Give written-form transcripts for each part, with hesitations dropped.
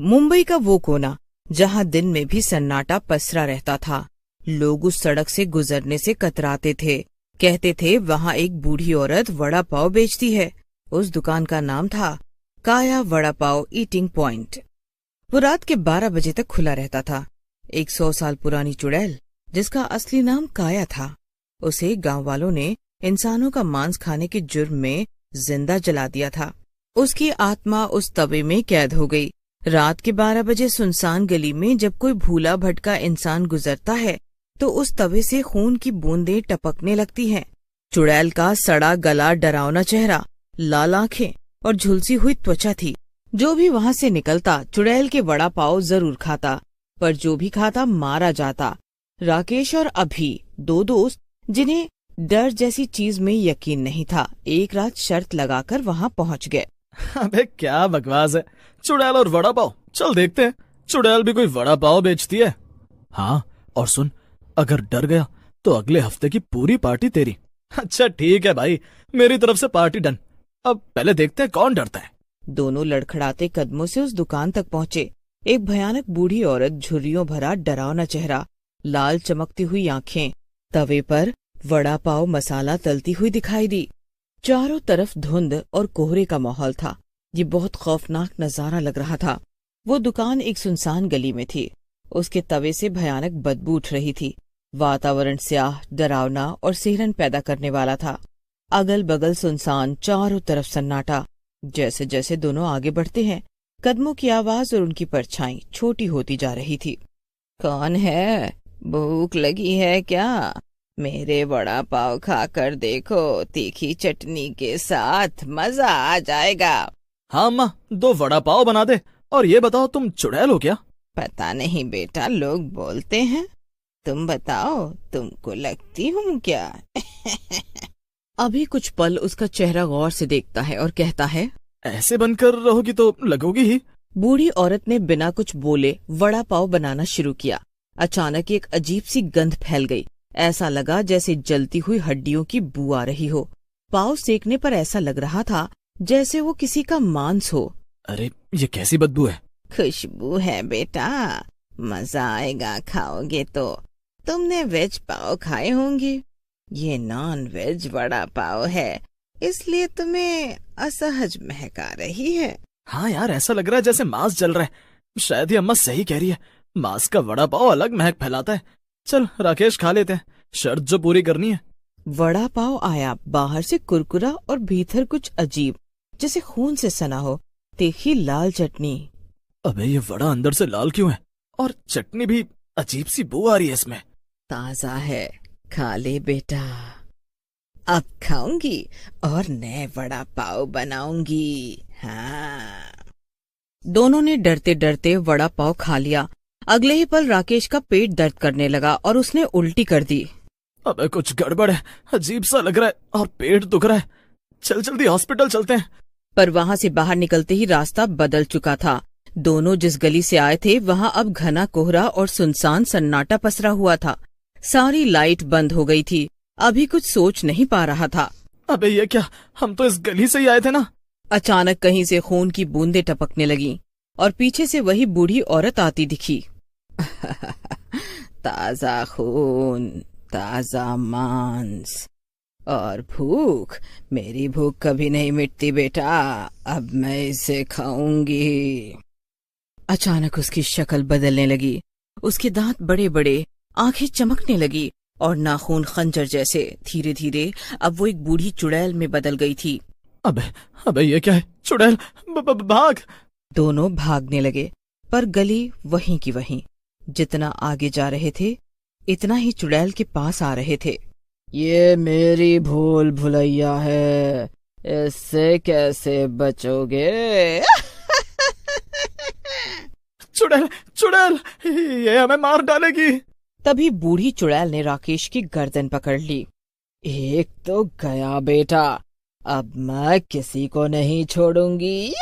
मुंबई का वो कोना जहाँ दिन में भी सन्नाटा पसरा रहता था। लोग उस सड़क से गुजरने से कतराते थे। कहते थे वहाँ एक बूढ़ी औरत वड़ा पाव बेचती है। उस दुकान का नाम था काया वड़ा पाव ईटिंग पॉइंट। वो रात के 12 बजे तक खुला रहता था। एक 100 साल पुरानी चुड़ैल जिसका असली नाम काया था, उसे गांव वालों ने इंसानों का मांस खाने के जुर्म में जिंदा जला दिया था। उसकी आत्मा उस तवे में कैद हो गई। रात के 12 बजे सुनसान गली में जब कोई भूला भटका इंसान गुजरता है तो उस तवे से खून की बूंदें टपकने लगती हैं। चुड़ैल का सड़ा गला, डरावना चेहरा, लाल आंखें और झुलसी हुई त्वचा थी। जो भी वहां से निकलता चुड़ैल के वड़ा पाव जरूर खाता, पर जो भी खाता मारा जाता। राकेश और अभी, 2 दोस्त जिन्हें डर जैसी चीज में यकीन नहीं था, एक रात शर्त लगाकर वहां पहुंच गए। अबे क्या बकवास है, चुड़ैल और वड़ा पाव। चल देखते हैं चुड़ैल भी कोई वड़ा पाव बेचती है। हाँ, और सुन, अगर डर गया तो अगले हफ्ते की पूरी पार्टी तेरी। अच्छा ठीक है भाई, मेरी तरफ से पार्टी डन। अब पहले देखते हैं कौन डरता है। दोनों लड़खड़ाते कदमों से उस दुकान तक पहुंचे। एक भयानक बूढ़ी औरत, झुर्रियों भरा डरावना चेहरा, लाल चमकती हुई आंखें, तवे पर वड़ा पाव मसाला तलती हुई दिखाई दी। चारों तरफ धुंध और कोहरे का माहौल था। ये बहुत खौफनाक नजारा लग रहा था। वो दुकान एक सुनसान गली में थी। उसके तवे से भयानक बदबू उठ रही थी। वातावरण स्याह, डरावना और सिहरन पैदा करने वाला था। अगल बगल सुनसान, चारों तरफ सन्नाटा। जैसे जैसे दोनों आगे बढ़ते हैं, कदमों की आवाज और उनकी परछाई छोटी होती जा रही थी। कौन है? भूख लगी है क्या? मेरे वड़ा पाव खाकर देखो, तीखी चटनी के साथ मजा आ जाएगा। हाँ अम्मा, 2 वड़ा पाव बना दे। और ये बताओ, तुम चुड़ैल हो क्या? पता नहीं बेटा, लोग बोलते हैं। तुम बताओ, तुमको लगती हूँ क्या? अभी कुछ पल उसका चेहरा गौर से देखता है और कहता है, ऐसे बनकर रहोगी तो लगोगी ही। बूढ़ी औरत ने बिना कुछ बोले वड़ा पाव बनाना शुरू किया। अचानक एक अजीब सी गंध फैल गई। ऐसा लगा जैसे जलती हुई हड्डियों की बू आ रही हो। पाव सेकने पर ऐसा लग रहा था जैसे वो किसी का मांस हो। अरे ये कैसी बदबू है? खुशबू है बेटा, मजा आएगा खाओगे तो। तुमने वेज पाव खाए होंगे, ये नॉन वेज वड़ा पाव है, इसलिए तुम्हें असहज महका रही है। हाँ यार, ऐसा लग रहा है जैसे मांस जल रहा है। शायद ये अम्मा सही कह रही है, मांस का वड़ा पाव अलग महक फैलाता है। चल राकेश, खा लेते हैं, शर्त जो पूरी करनी है। वड़ा पाव आया, बाहर से कुरकुरा और भीतर कुछ अजीब, जैसे खून से सना हो। तीखी लाल चटनी। अबे ये वड़ा अंदर से लाल क्यों है? और चटनी भी अजीब सी बू आ रही है इसमें। ताजा है, खा ले बेटा। अब खाऊंगी और नए वड़ा पाव बनाऊंगी। हाँ। दोनों ने डरते डरते वड़ा पाव खा लिया। अगले ही पल राकेश का पेट दर्द करने लगा और उसने उल्टी कर दी। अबे कुछ गड़बड़ है, अजीब सा लग रहा है और पेट दुख रहा है। चल जल्दी हॉस्पिटल चलते हैं। पर वहां से बाहर निकलते ही रास्ता बदल चुका था। दोनों जिस गली से आए थे वहां अब घना कोहरा और सुनसान सन्नाटा पसरा हुआ था। सारी लाइट बंद हो गई थी। अभी कुछ सोच नहीं पा रहा था। अबे ये क्या, हम तो इस गली से ही आए थे ना। अचानक कहीं से खून की बूंदें टपकने लगीं और पीछे से वही बूढ़ी औरत आती दिखी। ताजा खून, ताजा मांस और भूख। मेरी भूख कभी नहीं मिटती बेटा, अब मैं इसे खाऊंगी। अचानक उसकी शक्ल बदलने लगी। उसके दांत बड़े बड़े, आंखें चमकने लगी और नाखून खंजर जैसे। धीरे धीरे अब वो एक बूढ़ी चुड़ैल में बदल गई थी। अबे ये क्या है? चुड़ैल, भाग! दोनों भागने लगे, पर गली वहीं की वहीं। जितना आगे जा रहे थे इतना ही चुड़ैल के पास आ रहे थे। ये मेरी भूल भुलैया है, इससे कैसे बचोगे? चुड़ैल, ये हमें मार डालेगी। तभी बूढ़ी चुड़ैल ने राकेश की गर्दन पकड़ ली। एक तो गया बेटा, अब मैं किसी को नहीं छोड़ूंगी।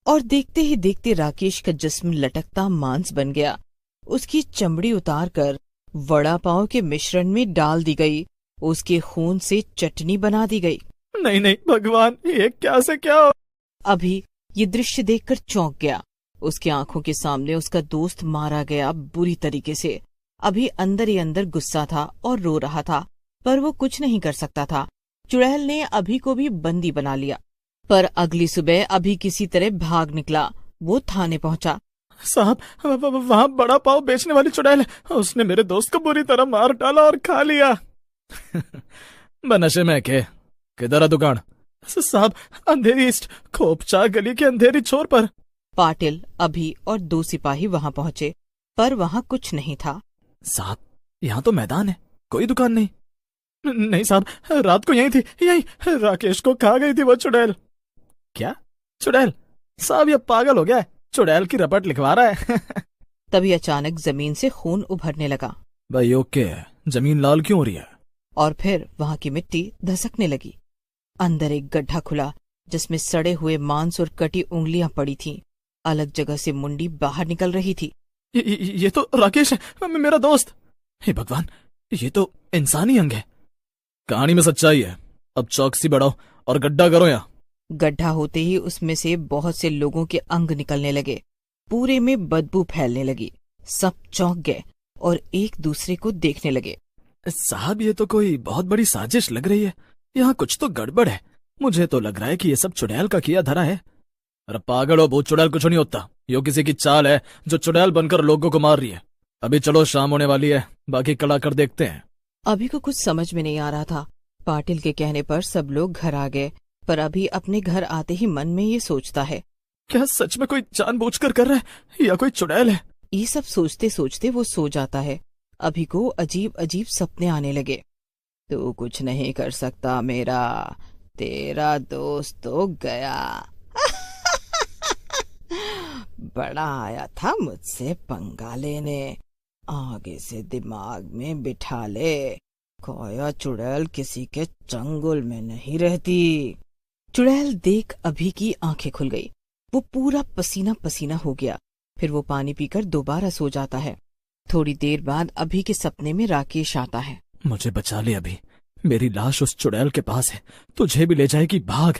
और देखते ही देखते राकेश का जिस्म लटकता मांस बन गया। उसकी चमड़ी उतारकर वड़ा पाव के मिश्रण में डाल दी गई। उसके खून से चटनी बना दी गई। नहीं भगवान, ये क्या से क्या हो? अभी ये दृश्य देखकर चौंक गया। उसकी आंखों के सामने उसका दोस्त मारा गया बुरी तरीके से। अभी अंदर ही अंदर गुस्सा था और रो रहा था, पर वो कुछ नहीं कर सकता था। चुड़ैल ने अभी को भी बंदी बना लिया, पर अगली सुबह अभी किसी तरह भाग निकला। वो थाने पहुंचा। साहब, वहाँ बड़ा पाव बेचने वाली चुड़ैल है। उसने मेरे दोस्त को बुरी तरह मार डाला और खा लिया। बनशे में के किधर है दुकान? साहब, अंधेरी ईस्ट खोपचा गली के अंधेरी छोर पर। पाटिल, अभी और 2 सिपाही वहां पहुंचे, पर वहां कुछ नहीं था। साहब, यहाँ तो मैदान है, कोई दुकान नहीं। नहीं साहब, रात को यही थी, यही राकेश को खा गई थी वो चुड़ैल। क्या चुड़ैल? साहब, ये पागल हो गया है, चुड़ैल की रपट लिखवा रहा है। तभी अचानक जमीन से खून उभरने लगा। भाई ओके, जमीन लाल क्यों हो रही है? और फिर वहां की मिट्टी धसकने लगी। अंदर एक गड्ढा खुला जिसमें सड़े हुए मांस और कटी उंगलियां पड़ी थीं। अलग जगह से मुंडी बाहर निकल रही थी। ये तो राकेश है, मेरा दोस्त। हे भगवान, ये तो इंसानी अंग है। कहानी में सच्चाई है। अब चौकसी बढ़ाओ और गड्ढा करो यहाँ। गड्ढा होते ही उसमें से बहुत से लोगों के अंग निकलने लगे। पूरे में बदबू फैलने लगी। सब चौंक गए और एक दूसरे को देखने लगे। साहब, ये तो कोई बहुत बड़ी साजिश लग रही है। यहाँ कुछ तो गड़बड़ है। मुझे तो लग रहा है कि ये सब चुड़ैल का किया धरा है। अरे पागल हो, भूत चुड़ैल कुछ नहीं होता। यो किसी की चाल है जो चुड़ैल बनकर लोगों को मार रही है। अभी चलो, शाम होने वाली है, बाकी कड़ा कर देखते हैं। अभी को कुछ समझ में नहीं आ रहा था। पाटिल के कहने पर सब लोग घर आ गए, पर अभी अपने घर आते ही मन में ये सोचता है, क्या सच में कोई जानबूझकर कर रहा है या कोई चुड़ैल है? ये सब सोचते सोचते वो सो जाता है। अभी को अजीब अजीब सपने आने लगे। तू कुछ नहीं कर सकता मेरा, तेरा दोस्त तो गया। बड़ा आया था मुझसे पंगा लेने, आगे से दिमाग में बिठा ले। खोया चुड़ैल किसी के चंगुल में नहीं रहती। चुड़ैल देख अभी की आंखें खुल गई। वो पूरा पसीना पसीना हो गया। फिर वो पानी पीकर दोबारा सो जाता है। थोड़ी देर बाद अभी के सपने में राकेश आता है। मुझे बचा ले अभी, मेरी लाश उस चुड़ैल के पास है, तुझे भी ले जाएगी, भाग।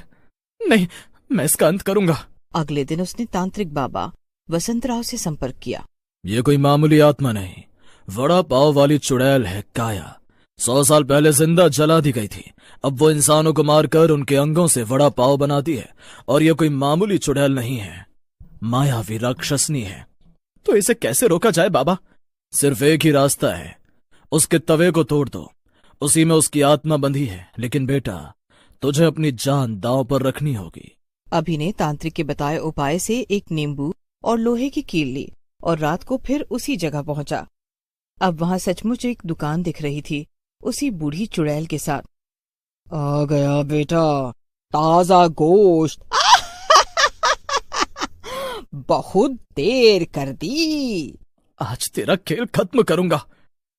नहीं, मैं इसका अंत करूंगा। अगले दिन उसने तांत्रिक बाबा वसंतराव से संपर्क किया। ये कोई मामूली आत्मा नहीं, वड़ा पाव वाली चुड़ैल है काया। 100 साल पहले जिंदा जला दी गई थी। अब वो इंसानों को मारकर उनके अंगों से वड़ा पाव बनाती है। और ये कोई मामूली चुड़ैल नहीं है, मायावी राक्षसनी है। तो इसे कैसे रोका जाए बाबा? सिर्फ एक ही रास्ता है, उसके तवे को तोड़ दो, उसी में उसकी आत्मा बंधी है। लेकिन बेटा, तुझे अपनी जान दांव पर रखनी होगी। अभी ने तांत्रिक के बताए उपाय से एक नींबू और लोहे की कील ली और रात को फिर उसी जगह पहुंचा। अब वहां सचमुच एक दुकान दिख रही थी, उसी बूढ़ी चुड़ैल के साथ। आ गया बेटा, ताजा गोश्त। बहुत देर कर दी, आज तेरा खेल खत्म करूंगा।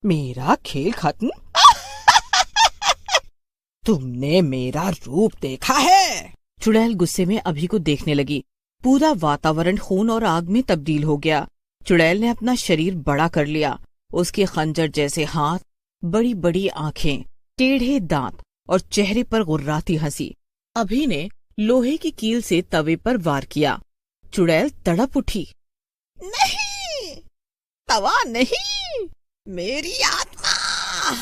मेरा खेल खत्म? तुमने मेरा रूप देखा है? चुड़ैल गुस्से में अभी को देखने लगी। पूरा वातावरण खून और आग में तब्दील हो गया। चुड़ैल ने अपना शरीर बड़ा कर लिया। उसके खंजर जैसे हाथ, बड़ी बड़ी आंखें, टेढ़े दांत और चेहरे पर गुर्राती हंसी। अभी ने लोहे की कील से तवे पर वार किया। चुड़ैल तड़प उठी। नहीं, तवा नहीं, मेरी आत्मा।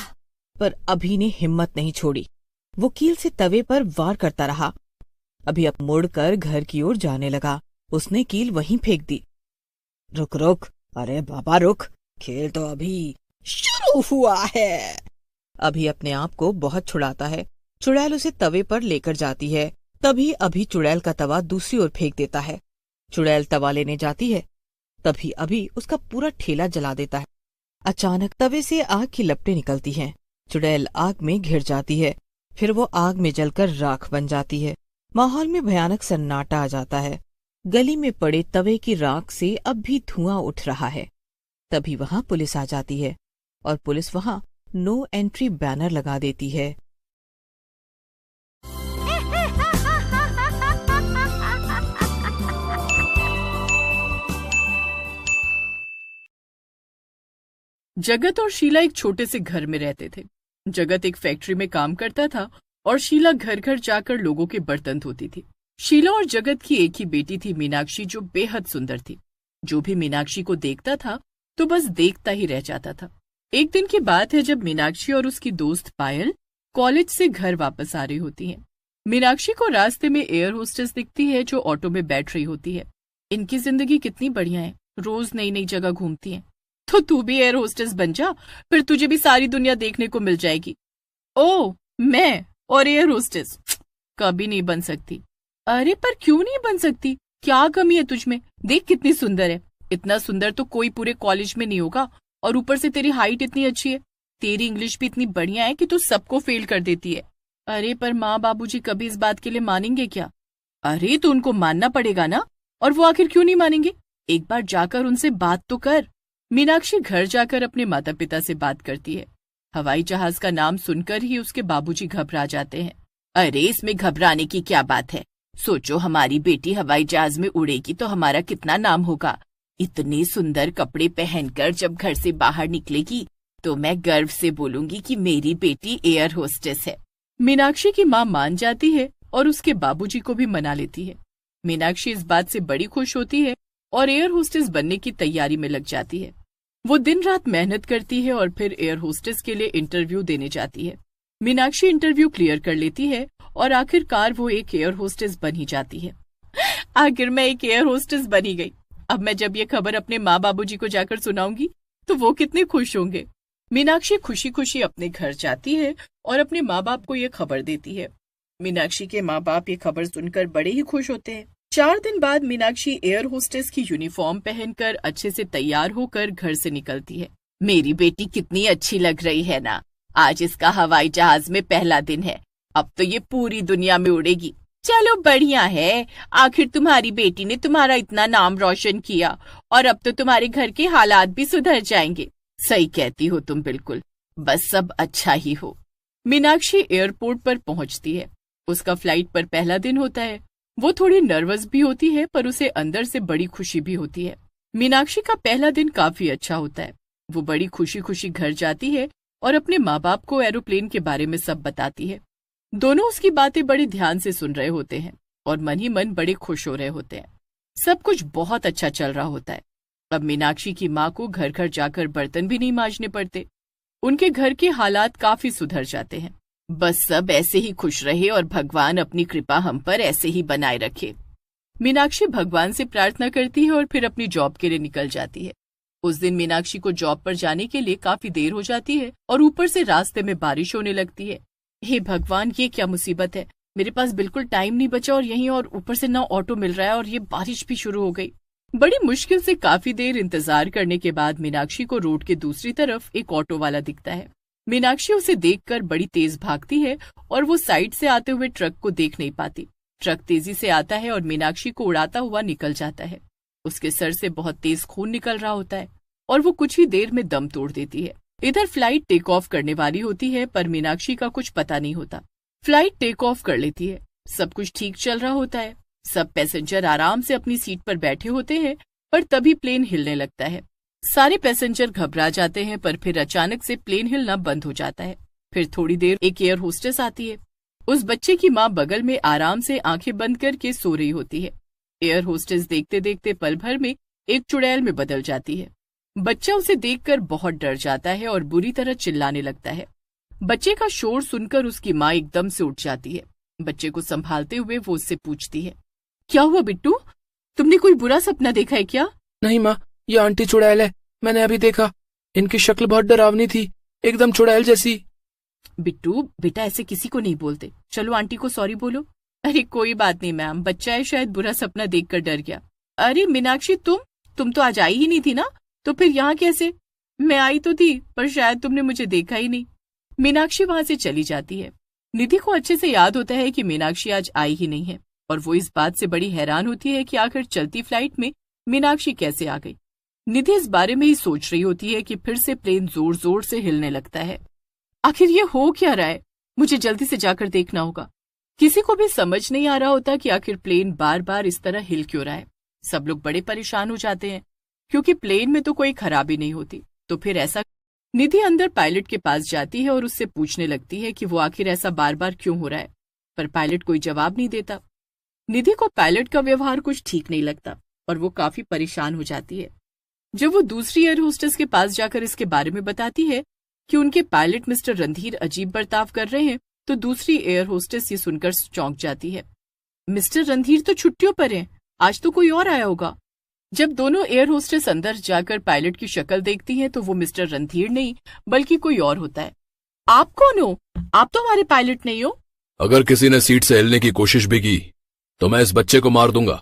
पर अभी ने हिम्मत नहीं छोड़ी। वो कील से तवे पर वार करता रहा। अभी अब मुड़कर घर की ओर जाने लगा। उसने कील वहीं फेंक दी। रुक रुक, अरे बाबा रुक, खेल तो अभी शुरू हुआ है। अभी अपने आप को बहुत छुड़ाता है। चुड़ैल उसे तवे पर लेकर जाती है। तभी अभी चुड़ैल का तवा दूसरी ओर फेंक देता है। चुड़ैल तवा लेने जाती है, तभी अभी उसका पूरा ठेला जला देता है। अचानक तवे से आग की लपटें निकलती हैं। चुड़ैल आग में घिर जाती है। फिर वो आग में जलकर राख बन जाती है। माहौल में भयानक सन्नाटा आ जाता है। गली में पड़े तवे की राख से अब भी धुआं उठ रहा है। तभी वहां पुलिस आ जाती है और पुलिस वहां नो एंट्री बैनर लगा देती है। जगत और शीला एक छोटे से घर में रहते थे। जगत एक फैक्ट्री में काम करता था और शीला घर घर जाकर लोगों के बर्तन धोती थी। शीला और जगत की एक ही बेटी थी मीनाक्षी, जो बेहद सुंदर थी। जो भी मीनाक्षी को देखता था तो बस देखता ही रह जाता था। एक दिन की बात है जब मीनाक्षी और उसकी दोस्त पायल कॉलेज से घर वापस आ रही होती हैं। मीनाक्षी को रास्ते में एयर होस्टेस दिखती है जो ऑटो में बैठ रही होती है। इनकी जिंदगी कितनी बढ़िया है, रोज नई नई जगह घूमती हैं। तो तू भी एयर होस्टेस बन जा, फिर तुझे भी सारी दुनिया देखने को मिल जाएगी। ओ, मैं और एयर होस्टेस कभी नहीं बन सकती। अरे पर क्यों नहीं बन सकती, क्या कमी है तुझमें? देख कितनी सुंदर है। इतना सुंदर तो कोई पूरे कॉलेज में नहीं होगा, और ऊपर से तेरी हाइट इतनी अच्छी है, तेरी इंग्लिश भी इतनी बढ़िया है कि तू सबको फेल कर देती है। अरे पर माँ बाबूजी कभी इस बात के लिए मानेंगे क्या? अरे तो उनको मानना पड़ेगा ना, और वो आखिर क्यों नहीं मानेंगे? एक बार जाकर उनसे बात तो कर। मीनाक्षी घर जाकर अपने माता पिता से बात करती है। हवाई जहाज का नाम सुनकर ही उसके बाबूजी घबरा जाते हैं। अरे इसमें घबराने की क्या बात है? सोचो हमारी बेटी हवाई जहाज में उड़ेगी तो हमारा कितना नाम होगा। इतने सुंदर कपड़े पहनकर जब घर से बाहर निकलेगी तो मैं गर्व से बोलूंगी कि मेरी बेटी एयर होस्टेस है। मीनाक्षी की माँ मान जाती है और उसके बाबूजी को भी मना लेती है। मीनाक्षी इस बात से बड़ी खुश होती है और एयर होस्टेस बनने की तैयारी में लग जाती है। वो दिन रात मेहनत करती है और फिर एयर होस्टेस के लिए इंटरव्यू देने जाती है। मीनाक्षी इंटरव्यू क्लियर कर लेती है और आखिरकार वो एक एयर होस्टेस बन ही जाती है। आखिर मैं एक एयर होस्टेस बनी गई। अब मैं जब ये खबर अपने माँ बाबूजी को जाकर सुनाऊंगी तो वो कितने खुश होंगे। मीनाक्षी खुशी खुशी अपने घर जाती है और अपने माँ बाप को ये खबर देती है। मीनाक्षी के माँ बाप ये खबर सुनकर बड़े ही खुश होते हैं। 4 दिन बाद मीनाक्षी एयर होस्टेस की यूनिफॉर्म पहनकर अच्छे से तैयार होकर घर से निकलती है। मेरी बेटी कितनी अच्छी लग रही है ना। आज इसका हवाई जहाज में पहला दिन है। अब तो ये पूरी दुनिया में उड़ेगी। चलो बढ़िया है, आखिर तुम्हारी बेटी ने तुम्हारा इतना नाम रोशन किया और अब तो तुम्हारे घर के हालात भी सुधर जाएंगे। सही कहती हो तुम बिल्कुल, बस सब अच्छा ही हो। मीनाक्षी एयरपोर्ट पर पहुंचती है। उसका फ्लाइट पर पहला दिन होता है। वो थोड़ी नर्वस भी होती है पर उसे अंदर से बड़ी खुशी भी होती है। मीनाक्षी का पहला दिन काफी अच्छा होता है। वो बड़ी खुशी खुशी घर जाती है और अपने माँ बाप को एरोप्लेन के बारे में सब बताती है। दोनों उसकी बातें बड़े ध्यान से सुन रहे होते हैं और मन ही मन बड़े खुश हो रहे होते हैं। सब कुछ बहुत अच्छा चल रहा होता है। अब मीनाक्षी की माँ को घर घर जाकर बर्तन भी नहीं मांजने पड़ते। उनके घर के हालात काफी सुधर जाते हैं। बस सब ऐसे ही खुश रहे और भगवान अपनी कृपा हम पर ऐसे ही बनाए रखे। मीनाक्षी भगवान से प्रार्थना करती है और फिर अपनी जॉब के लिए निकल जाती है। उस दिन मीनाक्षी को जॉब पर जाने के लिए काफी देर हो जाती है और ऊपर से रास्ते में बारिश होने लगती है। हे भगवान, ये क्या मुसीबत है। मेरे पास बिल्कुल टाइम नहीं बचा और यहीं और ऊपर से ना ऑटो मिल रहा है और ये बारिश भी शुरू हो गई। बड़ी मुश्किल से काफी देर इंतजार करने के बाद मीनाक्षी को रोड के दूसरी तरफ एक ऑटो वाला दिखता है। मीनाक्षी उसे देखकर बड़ी तेज भागती है और वो साइड से आते हुए ट्रक को देख नहीं पाती। ट्रक तेजी से आता है और मीनाक्षी को उड़ाता हुआ निकल जाता है। उसके सर से बहुत तेज खून निकल रहा होता है और वो कुछ ही देर में दम तोड़ देती है। इधर फ्लाइट टेक ऑफ करने वाली होती है पर मीनाक्षी का कुछ पता नहीं होता। फ्लाइट टेक ऑफ कर लेती है। सब कुछ ठीक चल रहा होता है। सब पैसेंजर आराम से अपनी सीट पर बैठे होते हैं पर तभी प्लेन हिलने लगता है। सारे पैसेंजर घबरा जाते हैं पर फिर अचानक से प्लेन हिलना बंद हो जाता है। फिर थोड़ी देर एक एयर होस्टेस आती है। उस बच्चे की माँ बगल में आराम से आंखें बंद करके सो रही होती है। एयर होस्टेस देखते देखते पल भर में एक चुड़ैल में बदल जाती है। बच्चा उसे देखकर बहुत डर जाता है और बुरी तरह चिल्लाने लगता है। बच्चे का शोर सुनकर उसकी माँ एकदम से उठ जाती है। बच्चे को संभालते हुए वो उससे पूछती है, क्या हुआ बिट्टू, तुमने कोई बुरा सपना देखा है क्या? नहीं माँ, ये आंटी चुड़ैल है, मैंने अभी देखा। इनकी शक्ल बहुत डरावनी थी, एकदम चुड़ैल जैसी। बिट्टू बेटा, ऐसे किसी को नहीं बोलते। चलो आंटी को सॉरी बोलो। अरे कोई बात नहीं मैम, बच्चा है, शायद बुरा सपना देखकर डर गया। अरे मीनाक्षी, तुम तो आज आई ही नहीं थी ना, तो फिर यहाँ कैसे? मैं आई तो थी पर शायद तुमने मुझे देखा ही नहीं। मीनाक्षी वहां से चली जाती है। निधि को अच्छे से याद होता है कि मीनाक्षी आज आई ही नहीं है और वो इस बात से बड़ी हैरान होती है कि आखिर चलती फ्लाइट में मीनाक्षी कैसे आ गई। निधि इस बारे में ही सोच रही होती है कि फिर से प्लेन जोर जोर से हिलने लगता है। आखिर ये हो क्या रहा है? मुझे जल्दी से जाकर देखना होगा। किसी को भी समझ नहीं आ रहा होता कि आखिर प्लेन बार बार इस तरह हिल क्यों रहा है। सब लोग बड़े परेशान हो जाते हैं क्योंकि प्लेन में तो कोई खराबी नहीं होती। तो फिर ऐसा? निधि अंदर पायलट के पास जाती है और उससे पूछने लगती है कि वो आखिर ऐसा बार बार क्यों हो रहा है, पर पायलट कोई जवाब नहीं देता। निधि को पायलट का व्यवहार कुछ ठीक नहीं लगता और वो काफी परेशान हो जाती है। जब वो दूसरी एयर होस्टेस के पास जाकर इसके बारे में बताती है कि उनके पायलट मिस्टर रणधीर अजीब बर्ताव कर रहे हैं, तो दूसरी एयर होस्टेस ये सुनकर चौंक जाती है। मिस्टर रणधीर तो छुट्टियों पर हैं, आज तो कोई और आया होगा। जब दोनों एयर होस्टेस अंदर जाकर पायलट की शक्ल देखती हैं तो वो मिस्टर रणधीर नहीं बल्कि कोई और होता है। आप कौन हो? आप तो हमारे पायलट नहीं हो। अगर किसी ने सीट से हिलने की कोशिश भी की तो मैं इस बच्चे को मार दूंगा।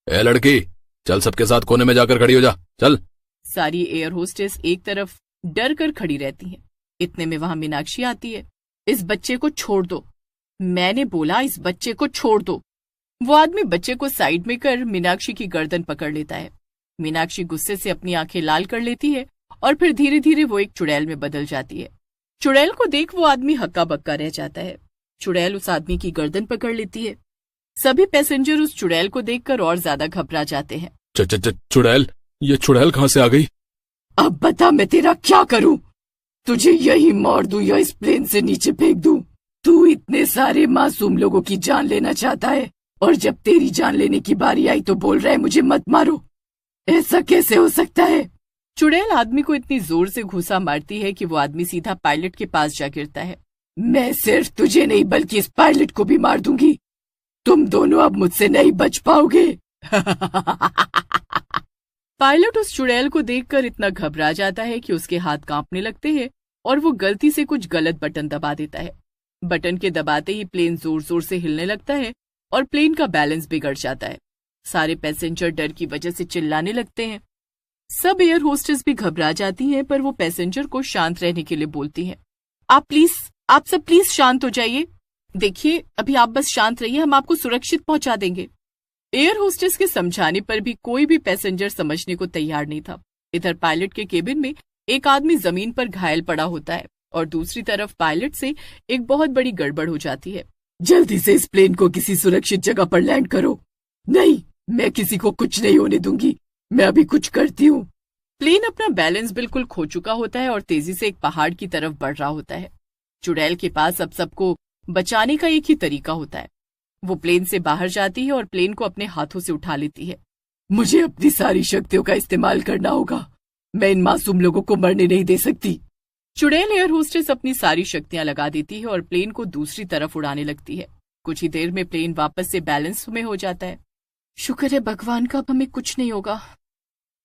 ए लड़की, चल सबके साथ कोने में जाकर खड़ी हो जा, चल। सारी एयर होस्टेस एक तरफ डर कर खड़ी रहती हैं। इतने में वहां मीनाक्षी आती है। इस बच्चे को छोड़ दो, मैंने बोला इस बच्चे को छोड़ दो। वो आदमी बच्चे को साइड में कर मीनाक्षी की गर्दन पकड़ लेता है। मीनाक्षी गुस्से से अपनी आंखें लाल कर लेती है और फिर धीरे धीरे वो एक चुड़ैल में बदल जाती है। चुड़ैल को देख वो आदमी हक्का बक्का रह जाता है। चुड़ैल उस आदमी की गर्दन पकड़ लेती है। सभी पैसेंजर उस चुड़ैल को देखकर और ज्यादा घबरा जाते हैं। चुड़ैल, ये चुड़ैल कहाँ से आ गई? अब बता मैं तेरा क्या करूं? तुझे यही मार दूं या इस प्लेन से नीचे फेंक दूं? तू इतने सारे मासूम लोगों की जान लेना चाहता है और जब तेरी जान लेने की बारी आई तो बोल रहा है मुझे मत मारो। ऐसा कैसे हो सकता है? चुड़ैल आदमी को इतनी जोर से घूसा मारती है कि वो आदमी सीधा पायलट के पास जा गिरता है। मैं सिर्फ तुझे नहीं बल्कि इस पायलट को भी मार दूंगी। तुम दोनों अब मुझसे नहीं बच पाओगे। पायलट उस चुड़ैल को देखकर इतना घबरा जाता है कि उसके हाथ कांपने लगते हैं और वो गलती से कुछ गलत बटन दबा देता है। बटन के दबाते ही प्लेन जोर जोर से हिलने लगता है और प्लेन का बैलेंस बिगड़ जाता है। सारे पैसेंजर डर की वजह से चिल्लाने लगते हैं। सब एयर होस्टेस भी घबरा जाती हैं, पर वो पैसेंजर को शांत रहने के लिए बोलती हैं। आप सब प्लीज शांत हो जाइए। देखिए, अभी आप बस शांत रहिए, हम आपको सुरक्षित पहुंचा देंगे। एयर होस्टेस के समझाने पर भी कोई भी पैसेंजर समझने को तैयार नहीं था। इधर पायलट के केबिन में एक आदमी जमीन पर घायल पड़ा होता है और दूसरी तरफ पायलट से एक बहुत बड़ी गड़बड़ हो जाती है। जल्दी से इस प्लेन को किसी सुरक्षित जगह पर लैंड करो। नहीं, मैं किसी को कुछ नहीं होने दूंगी, मैं अभी कुछ करती हूँ। प्लेन अपना बैलेंस बिल्कुल खो चुका होता है और तेजी से एक पहाड़ की तरफ बढ़ रहा होता है। चुड़ैल के पास अब सबको बचाने का एक ही तरीका होता है। वो प्लेन से बाहर जाती है और प्लेन को अपने हाथों से उठा लेती है। मुझे अपनी सारी शक्तियों का इस्तेमाल करना होगा, मैं इन मासूम लोगों को मरने नहीं दे सकती। चुड़ैल एयर होस्टेस अपनी सारी शक्तियां लगा देती है और प्लेन को दूसरी तरफ उड़ाने लगती है। कुछ ही देर में प्लेन वापस से बैलेंस में हो जाता है। शुक्र है भगवान का, अब हमें कुछ नहीं होगा।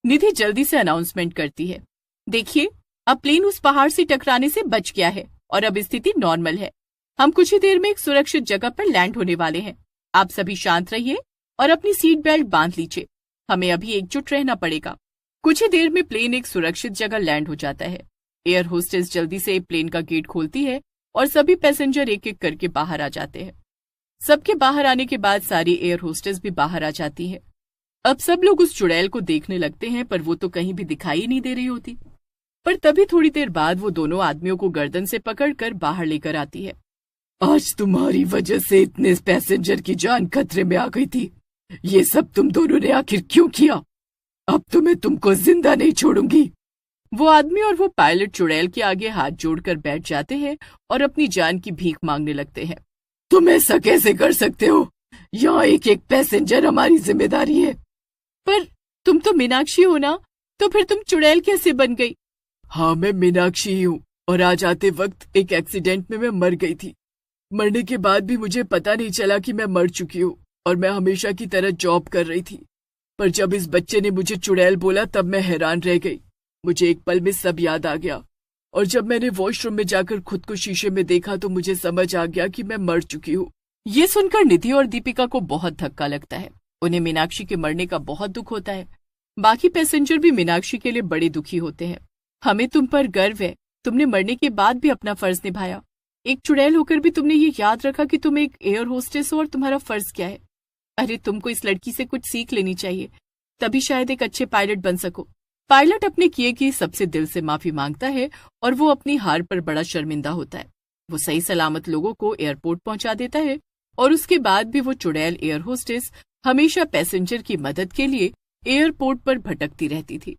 निधि जल्दी से अनाउंसमेंट करती है। देखिए, अब प्लेन उस पहाड़ से टकराने से बच गया है और अब स्थिति नॉर्मल है। हम कुछ ही देर में एक सुरक्षित जगह पर लैंड होने वाले हैं। आप सभी शांत रहिए और अपनी सीट बेल्ट बांध लीजिए, हमें अभी एकजुट रहना पड़ेगा। कुछ ही देर में प्लेन एक सुरक्षित जगह लैंड हो जाता है। एयर होस्टेस जल्दी से प्लेन का गेट खोलती है और सभी पैसेंजर एक एक करके बाहर आ जाते हैं। सबके बाहर आने के बाद सारी एयर होस्टेस भी बाहर आ जाती है। अब सब लोग उस चुड़ैल को देखने लगते हैं, पर वो तो कहीं भी दिखाई नहीं दे रही होती। पर तभी थोड़ी देर बाद वो दोनों आदमियों को गर्दन से पकड़कर बाहर लेकर आती है। आज तुम्हारी वजह से इतने पैसेंजर की जान खतरे में आ गई थी। ये सब तुम दोनों ने आखिर क्यों किया? अब तो मैं तुमको जिंदा नहीं छोड़ूंगी। वो आदमी और वो पायलट चुड़ैल के आगे हाथ जोड़कर बैठ जाते हैं और अपनी जान की भीख मांगने लगते हैं। तुम ऐसा कैसे कर सकते हो? यहाँ एक एक पैसेंजर हमारी जिम्मेदारी है। पर तुम तो मीनाक्षी हो ना, तो फिर तुम चुड़ैल कैसे बन गई? हाँ, मैं मीनाक्षी ही हूँ और आज आते वक्त एक एक्सीडेंट में मैं मर गई थी। मरने के बाद भी मुझे पता नहीं चला कि मैं मर चुकी हूँ और मैं हमेशा की तरह जॉब कर रही थी। पर जब इस बच्चे ने मुझे चुड़ैल बोला तब मैं हैरान रह गई। मुझे एक पल में सब याद आ गया और जब मैंने वॉशरूम में जाकर खुद को शीशे में देखा तो मुझे समझ आ गया कि मैं मर चुकी हूँ। ये सुनकर निधि और दीपिका को बहुत धक्का लगता है। उन्हें मीनाक्षी के मरने का बहुत दुख होता है। बाकी पैसेंजर भी मीनाक्षी के लिए बड़े दुखी होते हैं। हमें तुम पर गर्व है, तुमने मरने के बाद भी अपना फर्ज निभाया। एक चुड़ैल होकर भी तुमने ये याद रखा कि तुम एक एयर होस्टेस हो और तुम्हारा फर्ज क्या है। अरे, तुमको इस लड़की से कुछ सीख लेनी चाहिए, तभी शायद एक अच्छे पायलट बन सको। पायलट अपने किए की सबसे दिल से माफी मांगता है और वो अपनी हार पर बड़ा शर्मिंदा होता है। वो सही सलामत लोगों को एयरपोर्ट पहुंचा देता है और उसके बाद भी वो चुड़ैल एयर होस्टेस हमेशा पैसेंजर की मदद के लिए एयरपोर्ट पर भटकती रहती थी।